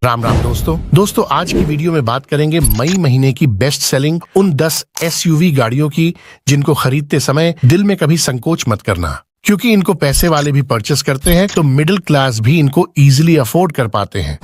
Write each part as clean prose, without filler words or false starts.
राम राम दोस्तों आज की वीडियो में बात करेंगे मई महीने की बेस्ट सेलिंग उन 10 एसयूवी गाड़ियों की जिनको खरीदते समय दिल में कभी संकोच मत करना, क्योंकि इनको पैसे वाले भी परचेस करते हैं तो मिडिल क्लास भी इनको इजीली अफोर्ड कर पाते हैं।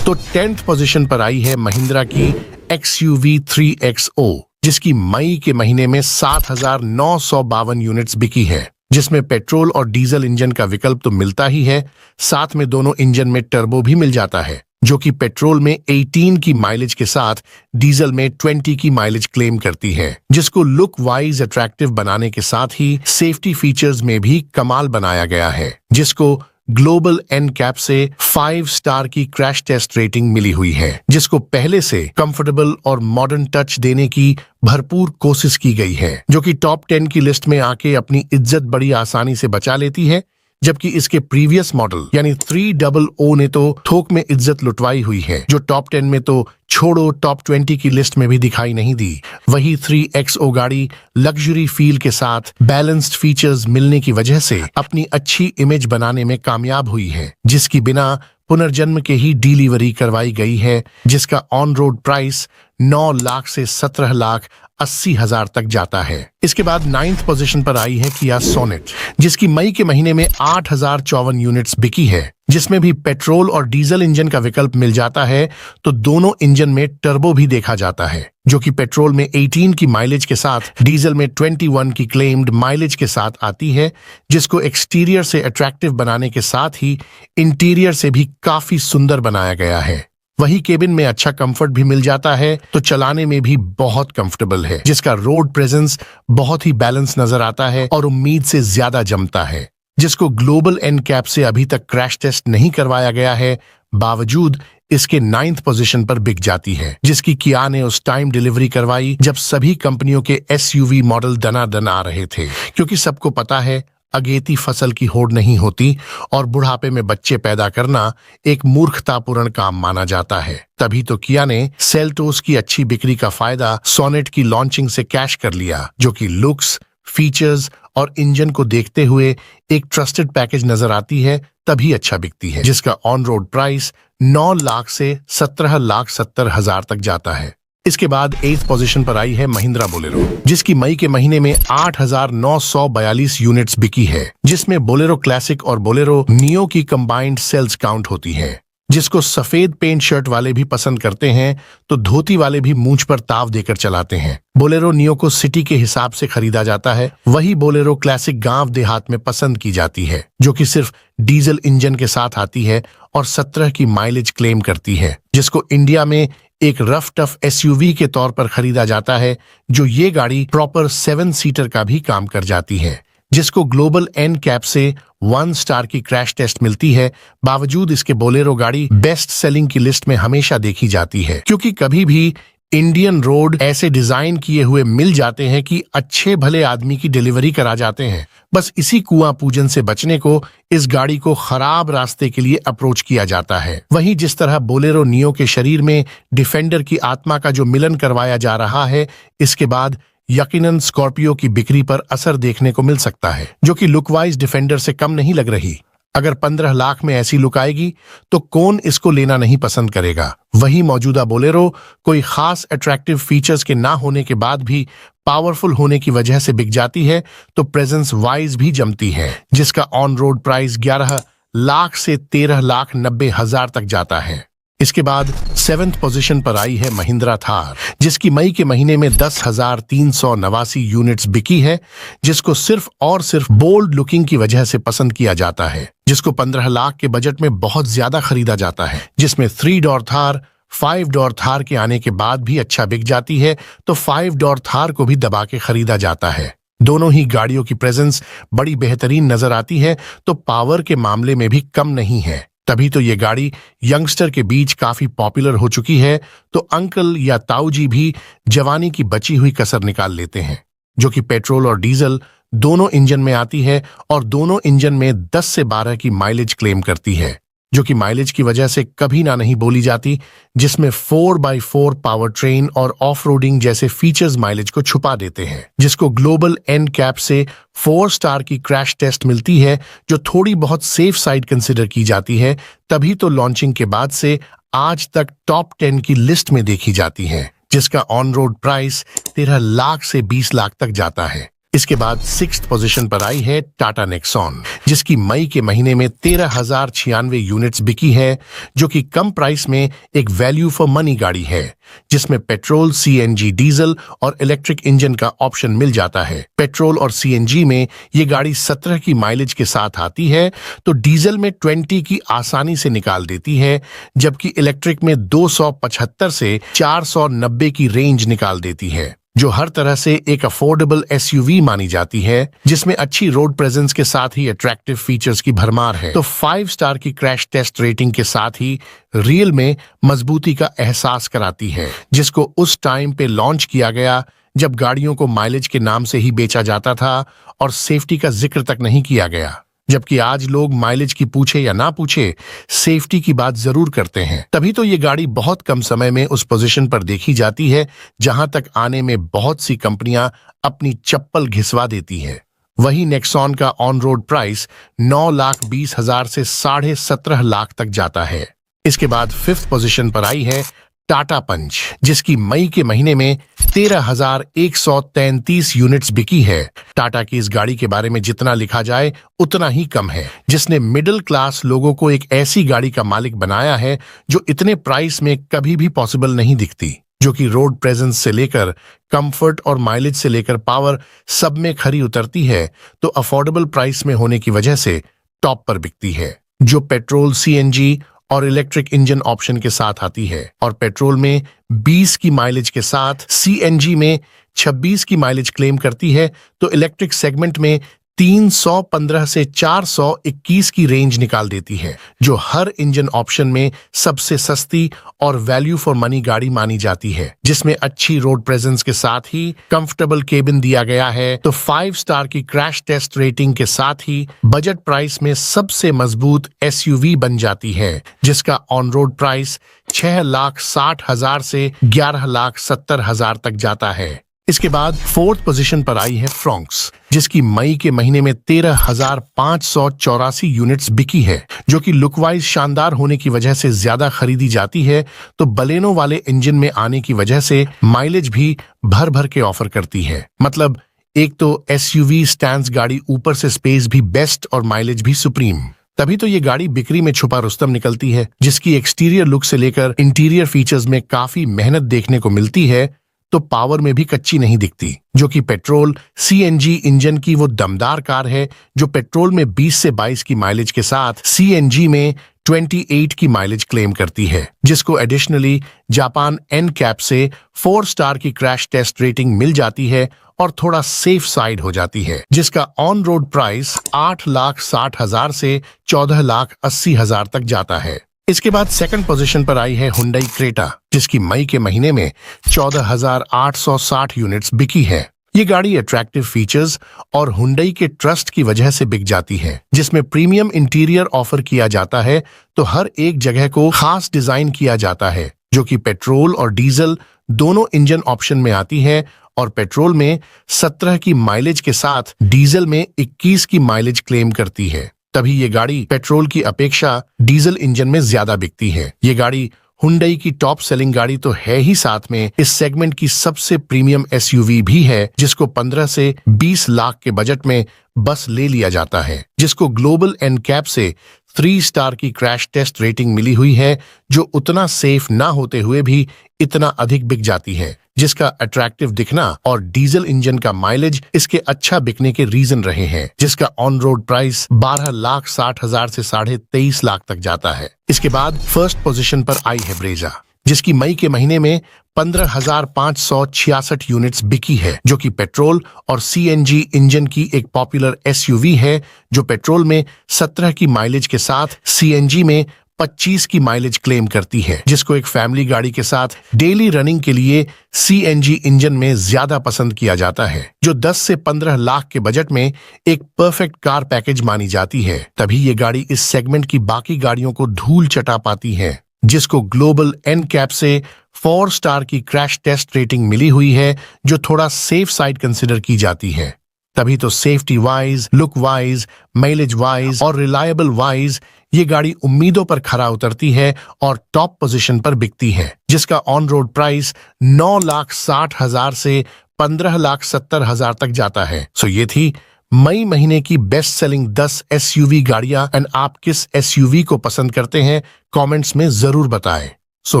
तो 10th पोजीशन पर आई है महिंद्रा की XUV 3XO, जिसकी मई के महीने में 7,952 यूनिट्स बिकी है, जिसमें पेट्रोल और डीजल इंजन का विकल्प तो मिलता ही है, साथ में दोनों इंजन में टर्बो भी मिल जाता है, जो कि पेट्रोल में 18 की माइलेज के साथ डीजल में 20 की माइलेज क्लेम करती है, जिसको लुक वाइज अट्रैक्टिव बनाने के साथ ही सेफ्टी फीचर्स में भी कमाल बनाया गया है, जिसको ग्लोबल एनकैप से 5 स्टार की क्रैश टेस्ट रेटिंग मिली हुई है, जिसको पहले से कंफर्टेबल और मॉडर्न टच देने की भरपूर कोशिश की गई है, जो कि टॉप 10 की लिस्ट में आके अपनी इज्जत बड़ी आसानी से बचा लेती है, जबकि इसके प्रीवियस मॉडल यानी 300 ने तो थोक में इज्जत लुटवाई हुई है, जो टॉप 10 में तो छोड़ो टॉप 20 की लिस्ट में भी दिखाई नहीं दी। वही 3XO गाड़ी लग्जरी फील के साथ बैलेंस्ड फीचर्स मिलने की वजह से अपनी अच्छी इमेज बनाने में कामयाब हुई है, जिसकी बिना पुनर्जन्म के ही डिलीवरी करवाई गई है, जिसका ऑन रोड प्राइस 9 लाख से 17,80,000 तक जाता है। इसके बाद 9th पोजीशन पर आई है किया सोनेट, जिसकी मई के महीने में 8,054 यूनिट्स बिकी है, जिसमें भी पेट्रोल और डीजल इंजन का विकल्प मिल जाता है, तो दोनों इंजन में टर्बो भी देखा जाता है, जो कि पेट्रोल में 18 की माइलेज के साथ डीजल में 21 की क्लेम्ड माइलेज के साथ आती है, जिसको एक्सटीरियर से अट्रैक्टिव बनाने के साथ ही इंटीरियर से भी काफी सुंदर बनाया गया है। वही केबिन में अच्छा कंफर्ट भी मिल जाता है, तो चलाने में भी बहुत कंफर्टेबल है, जिसका रोड प्रेजेंस बहुत ही बैलेंस नजर आता है और उम्मीद से ज्यादा जमता है, जिसको ग्लोबल एनकैप से अभी तक क्रैश टेस्ट नहीं करवाया गया है, बावजूद इसके 9th पोजीशन पर बिक जाती है, जिसकी किया ने उस टाइम डिलीवरी करवाई जब सभी कंपनियों के एसयूवी मॉडल दनादन आ रहे थे, क्योंकि सबको पता है अगेती फसल की होड़ नहीं होती और बुढ़ापे में बच्चे पैदा करना एक मूर्खतापूर्ण काम माना जाता है। तभी तो किया ने सेल्टोस की अच्छी बिक्री का फायदा सोनेट की लॉन्चिंग से कैश कर लिया, जो कि लुक्स, फीचर्स और इंजन को देखते हुए एक ट्रस्टेड पैकेज नजर आती है, तभी अच्छा बिकती है, जिसका ऑन रोड प्राइस 9 लाख से 17,70,000 तक जाता है। इसके बाद 8th पोजीशन पर आई है महिंद्रा बोलेरो, जिसकी मई के महीने में 8,942 यूनिट्स बिकी है, जिसमें बोलेरो क्लासिक और बोलेरो नियो की कंबाइंड सेल्स काउंट होती है, जिसको सफेद पेंट शर्ट वाले भी पसंद करते हैं तो धोती वाले भी मूंछ पर ताव देकर चलाते हैं। बोलेरो नियो को सिटी के हिसाब से खरीदा जाता है, वही बोलेरो क्लासिक गांव देहात में पसंद की जाती है, जो कि सिर्फ डीजल इंजन के साथ आती है और 17 की माइलेज क्लेम करती है, जिसको इंडिया में एक रफ टफ एसयूवी के तौर पर खरीदा जाता है, जो ये गाड़ी प्रॉपर 7 सीटर का भी काम कर जाती है, जिसको ग्लोबल एनकैप से 1 स्टार की क्रैश टेस्ट मिलती है। बावजूद इसके बोलेरो गाड़ी बेस्ट सेलिंग की लिस्ट में हमेशा देखी जाती है, क्योंकि कभी भी इंडियन रोड ऐसे डिजाइन किए हुए मिल जाते हैं कि अच्छे भले आदमी की डिलीवरी करा जाते हैं। बस इसी कुआं पूजन से बचने को इस गाड़ी को खराब रास्ते के लिए अप्रोच किया जाता है। वहीं जिस तरह बोलेरो नियो के शरीर में डिफेंडर की आत्मा का जो मिलन करवाया जा रहा है, इसके बाद यकीनन स्कॉर्पियो की बिक्री पर असर देखने को मिल सकता है, जो कि लुक वाइज डिफेंडर से कम नहीं लग रही। अगर 15 लाख में ऐसी लुक आएगी तो कौन इसको लेना नहीं पसंद करेगा। वही मौजूदा बोलेरो कोई खास अट्रैक्टिव फीचर्स के ना होने के बाद भी पावरफुल होने की वजह से बिक जाती है, तो प्रेजेंस वाइज भी जमती है, जिसका ऑन रोड प्राइस 11 लाख से 13,90,000 तक जाता है। इसके बाद 7th पोजीशन पर आई है महिंद्रा थार, जिसकी मई के महीने में 10,389 यूनिट्स बिकी है, जिसको सिर्फ और सिर्फ बोल्ड लुकिंग की वजह से पसंद किया जाता है, जिसको 15 लाख के बजट में बहुत ज्यादा खरीदा जाता है, जिसमें 3 डोर थार 5 डोर थार के आने के बाद भी अच्छा बिक जाती है, तो 5 डोर थार को भी दबा के खरीदा जाता है। दोनों ही गाड़ियों की प्रेजेंस बड़ी बेहतरीन नजर आती है, तो पावर के मामले में भी कम नहीं है, तभी तो ये गाड़ी यंगस्टर के बीच काफी पॉपुलर हो चुकी है, तो अंकल या ताऊजी भी जवानी की बची हुई कसर निकाल लेते हैं, जो कि पेट्रोल और डीजल दोनों इंजन में आती है और दोनों इंजन में 10 से 12 की माइलेज क्लेम करती है, जो कि माइलेज की वजह से कभी ना नहीं बोली जाती, जिसमें 4x4 पावर ट्रेन और ऑफ रोडिंग जैसे फीचर्स माइलेज को छुपा देते हैं, जिसको ग्लोबल NCAP से 4 स्टार की क्रैश टेस्ट मिलती है, जो थोड़ी बहुत सेफ साइड कंसिडर की जाती है। तभी तो लॉन्चिंग के बाद से आज तक टॉप 10 की लिस्ट में देखी जाती है, जिसका ऑन रोड प्राइस 13 लाख से 20 लाख तक जाता है। इसके बाद 6th पोजीशन पर आई है टाटा नेक्सॉन, जिसकी मई के महीने में 13,096 यूनिट्स बिकी है, जो कि कम प्राइस में एक वैल्यू फॉर मनी गाड़ी है, जिसमें पेट्रोल, CNG, डीजल और इलेक्ट्रिक इंजन का ऑप्शन मिल जाता है। पेट्रोल और CNG में ये गाड़ी 17 की माइलेज के साथ आती है, तो डीजल में 20 की आसानी से निकाल देती है, जबकि इलेक्ट्रिक में 275 से 490 की रेंज निकाल देती है, जो हर तरह से एक अफोर्डेबल SUV मानी जाती है, जिसमें अच्छी रोड प्रेजेंस के साथ ही अट्रैक्टिव फीचर्स की भरमार है। तो 5 स्टार की क्रैश टेस्ट रेटिंग के साथ ही रियल में मजबूती का एहसास कराती है, जिसको उस टाइम पे लॉन्च किया गया जब गाड़ियों को माइलेज के नाम से ही बेचा जाता था और सेफ्टी का जिक्र तक नहीं किया गया। जबकि आज लोग माइलेज की पूछे या ना पूछे, सेफ्टी की बात जरूर करते हैं। तभी तो ये गाड़ी बहुत कम समय में उस पोजीशन पर देखी जाती है जहां तक आने में बहुत सी कंपनियां अपनी चप्पल घिसवा देती है। वही नेक्सॉन का ऑन रोड प्राइस 9,20,000 से 17.5 लाख तक जाता है। इसके बाद 5th पोजीशन पर आई है टाटा पंच, जिसकी मई के महीने में 13,133 यूनिट्स बिकी है। टाटा की इस गाड़ी के बारे में जितना लिखा जाए उतना ही कम है, जिसने मिडिल क्लास लोगों को एक ऐसी गाड़ी का मालिक बनाया है जो इतने प्राइस में कभी भी पॉसिबल नहीं दिखती, जो कि रोड प्रेजेंस से लेकर कंफर्ट और माइलेज से लेकर पावर सब में खरी उतरती है, तो अफोर्डेबल प्राइस में होने की वजह से टॉप पर बिकती है, जो पेट्रोल, CNG और इलेक्ट्रिक इंजन ऑप्शन के साथ आती है, और पेट्रोल में 20 की माइलेज के साथ CNG में 26 की माइलेज क्लेम करती है, तो इलेक्ट्रिक सेगमेंट में 315 से 421 की रेंज निकाल देती है, जो हर इंजन ऑप्शन में सबसे सस्ती और वैल्यू फॉर मनी गाड़ी मानी जाती है, जिसमें अच्छी रोड प्रेजेंस के साथ ही कंफर्टेबल केबिन दिया गया है। तो 5 स्टार की क्रैश टेस्ट रेटिंग के साथ ही बजट प्राइस में सबसे मजबूत SUV बन जाती है, जिसका ऑन रोड प्राइस 6,60,000 से 11,70,000 तक जाता है। इसके बाद 4th पोजीशन पर आई है फ्रोंक्स, जिसकी मई के महीने में 13,584 यूनिट्स बिकी है, जो कि लुकवाइज शानदार होने की वजह से ज्यादा खरीदी जाती है। तो बलेनो वाले इंजन में आने की वजह से माइलेज भी भर भर के ऑफर करती है। मतलब एक तो SUV स्टैंड्स गाड़ी, ऊपर से स्पेस भी बेस्ट और माइलेज भी सुप्रीम। तभी तो ये गाड़ी बिक्री में छुपा रुस्तम निकलती है, जिसकी एक्सटीरियर लुक से लेकर इंटीरियर फीचर्स में काफी मेहनत देखने को मिलती है, तो पावर में भी कच्ची नहीं दिखती, जो कि पेट्रोल CNG इंजन की वो दमदार कार है, जो पेट्रोल में 20 से 22 की माइलेज के साथ CNG में 28 की माइलेज क्लेम करती है, जिसको एडिशनली जापान NCAP से 4 स्टार की क्रैश टेस्ट रेटिंग मिल जाती है और थोड़ा सेफ साइड हो जाती है, जिसका ऑन रोड प्राइस 8,60,000 से 14,80,000 तक जाता है। इसके बाद 2nd पोजीशन पर आई है हुंडई क्रेटा, जिसकी मई के महीने में 14,860 यूनिट्स बिकी है। ये गाड़ी अट्रैक्टिव फीचर्स और हुंडई के ट्रस्ट की वजह से बिक जाती है, जिसमें प्रीमियम इंटीरियर ऑफर किया जाता है, तो हर एक जगह को खास डिजाइन किया जाता है, जो कि पेट्रोल और डीजल दोनों इंजन ऑप्शन में आती है, और पेट्रोल में 17 की माइलेज के साथ डीजल में 21 की माइलेज क्लेम करती है। तभी ये गाड़ी पेट्रोल की अपेक्षा डीजल इंजन में ज्यादा बिकती है। ये गाड़ी हुंडई की टॉप सेलिंग गाड़ी तो है ही, साथ में इस सेगमेंट की सबसे प्रीमियम SUV भी है, जिसको 15 से 20 लाख के बजट में बस ले लिया जाता है, जिसको ग्लोबल NCAP से 3 स्टार की क्रैश टेस्ट रेटिंग मिली हुई है, जो उतना सेफ ना होते हुए भी इतना अधिक बिक जाती है, जिसका अट्रैक्टिव दिखना और डीजल इंजन का माइलेज इसके अच्छा बिकने के रीजन रहे हैं, जिसका ऑन रोड प्राइस 12,60,000 से 23.5 लाख तक जाता है। इसके बाद 1st पोजीशन पर आई है ब्रेजा, जिसकी मई के महीने में 15,566 यूनिट्स बिकी है, जो कि पेट्रोल और CNG इंजन की एक पॉपुलर SUV है, जो पेट्रोल में 17 की माइलेज के साथ CNG में 25 की माइलेज क्लेम करती है, जिसको एक फैमिली गाड़ी के साथ डेली रनिंग के लिए CNG इंजन में ज्यादा पसंद किया जाता है, जो 10 से 15 लाख के बजट में एक परफेक्ट कार पैकेज मानी जाती है। तभी ये गाड़ी इस सेगमेंट की बाकी गाड़ियों को धूल चटा पाती है, जिसको ग्लोबल NCAP से 4 स्टार की क्रैश टेस्ट रेटिंग मिली हुई है, जो थोड़ा सेफ साइड कंसिडर की जाती है। तभी तो safety wise, look wise, mileage wise और रिलायबल वाइज ये गाड़ी उम्मीदों पर खरा उतरती है और टॉप पोजीशन पर बिकती है, जिसका ऑन रोड प्राइस 9,60,000 से 15,70,000 तक जाता है। सो ये थी मई महीने की बेस्ट सेलिंग 10 SUV गाड़ियां। एंड आप किस SUV को पसंद करते हैं कमेंट्स में जरूर बताएं। सो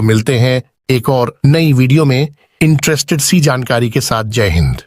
मिलते हैं एक और नई वीडियो में इंटरेस्टेड सी जानकारी के साथ। जय हिंद।